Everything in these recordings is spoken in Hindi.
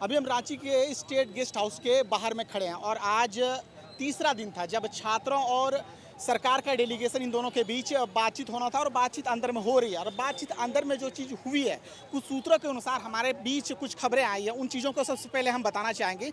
अभी हम रांची के स्टेट गेस्ट हाउस के बाहर में खड़े हैं और आज तीसरा दिन था जब छात्रों और सरकार का डेलीगेशन इन दोनों के बीच बातचीत होना था और बातचीत अंदर में हो रही है। और बातचीत अंदर में जो चीज़ हुई है, कुछ सूत्रों के अनुसार हमारे बीच कुछ खबरें आई हैं। उन चीज़ों को सबसे पहले हम बताना चाहेंगे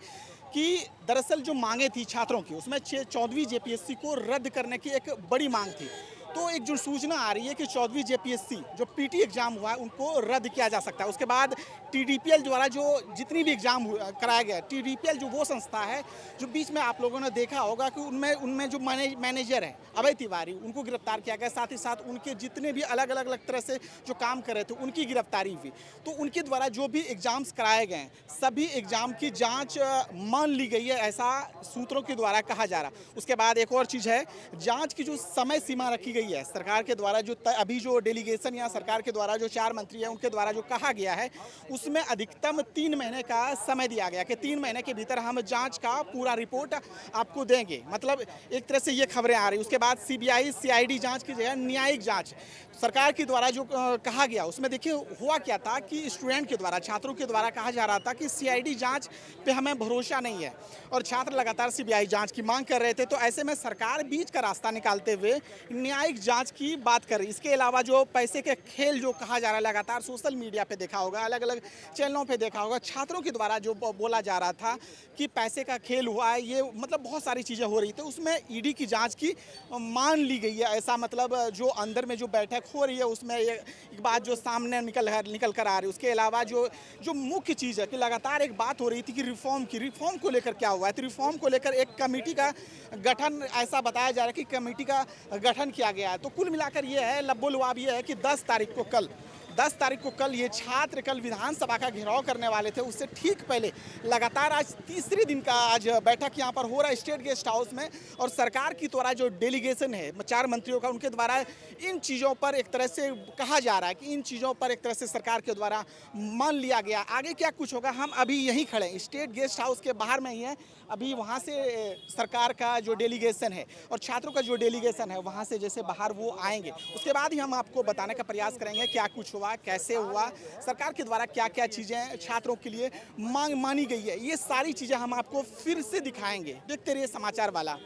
कि दरअसल जो मांगे थी छात्रों की, उसमें 14वीं जेपीएससी को रद्द करने की एक बड़ी मांग थी। तो एक जो सूचना आ रही है कि 14वीं जेपीएससी जो पीटी एग्जाम हुआ है उनको रद्द किया जा सकता है। उसके बाद टीडीपीएल द्वारा जो जितनी भी एग्जाम कराया गया, टीडीपीएल जो वो संस्था है जो बीच में आप लोगों ने देखा होगा कि उनमें उनमें जो मैनेजर है अभय तिवारी, उनको गिरफ्तार किया गया। साथ ही साथ उनके जितने भी अलग अलग तरह से जो काम कर रहे थे उनकी गिरफ्तारी हुई। तो उनके द्वारा जो भी एग्जाम्स कराए गए सभी एग्जाम की जाँच मान ली गई है, ऐसा सूत्रों के द्वारा कहा जा रहा। उसके बाद एक और चीज़ है, जाँच की जो समय सीमा रखी गई है सरकार के द्वारा, जो अभी जो डेलीगेशन या सरकार के द्वारा जो 4 मंत्री हैं उनके द्वारा जो कहा गया है, उसमें अधिकतम 3 महीने का समय दिया गया कि 3 महीने के भीतर हम जांच का पूरा रिपोर्ट आपको देंगे। मतलब एक तरह से ये खबरें आ रही। उसके बाद सीबीआई सीआईडी जांच की जगह न्यायिक जांच सरकार के द्वारा जो कहा गया, उसमें देखिए हुआ क्या था कि स्टूडेंट के द्वारा, छात्रों के द्वारा कहा जा रहा था कि सीआईडी जांच पे हमें भरोसा नहीं है और छात्र लगातार सीबीआई जांच की मांग कर रहे थे। तो ऐसे में सरकार बीच का रास्ता निकालते हुए न्यायिक जांच की बात कर रही। इसके अलावा जो पैसे के खेल जो कहा जा रहा है, लगातार सोशल मीडिया पे देखा होगा, अलग अलग चैनलों पे देखा होगा, छात्रों के द्वारा जो बोला जा रहा था कि पैसे का खेल हुआ है, ये मतलब बहुत सारी चीज़ें हो रही थी। उसमें ईडी की जांच की मान ली गई है, ऐसा मतलब जो अंदर में जो बैठक हो रही है उसमें एक बात जो सामने निकल कर आ रही है। उसके अलावा जो जो मुख्य चीज़ है कि लगातार एक बात हो रही थी कि रिफॉर्म को लेकर क्या हुआ है। तो रिफॉर्म को लेकर एक कमेटी का गठन ऐसा बताया जा रहा है कि कमेटी का गठन किया गया है। तो कुल मिलाकर ये है, लब्बो-लुआब ये है कि 10 तारीख को कल ये छात्र कल विधानसभा का घेराव करने वाले थे। उससे ठीक पहले लगातार आज तीसरे दिन का आज बैठक यहाँ पर हो रहा है स्टेट गेस्ट हाउस में। और सरकार की द्वारा जो डेलीगेशन है 4 मंत्रियों का, उनके द्वारा इन चीज़ों पर एक तरह से कहा जा रहा है कि इन चीज़ों पर एक तरह से सरकार के द्वारा मान लिया गया। आगे क्या कुछ होगा, हम अभी यहीं खड़े हैं स्टेट गेस्ट हाउस के बाहर में ही हैं। अभी वहाँ से सरकार का जो डेलीगेशन है और छात्रों का जो डेलीगेशन है वहाँ से जैसे बाहर वो आएंगे, उसके बाद ही हम आपको बताने का प्रयास करेंगे क्या कुछ हुआ, कैसे हुआ, सरकार के द्वारा क्या क्या चीज़ें छात्रों के लिए मांग मानी गई है। ये सारी चीज़ें हम आपको फिर से दिखाएंगे। देखते रहिए समाचार वाला।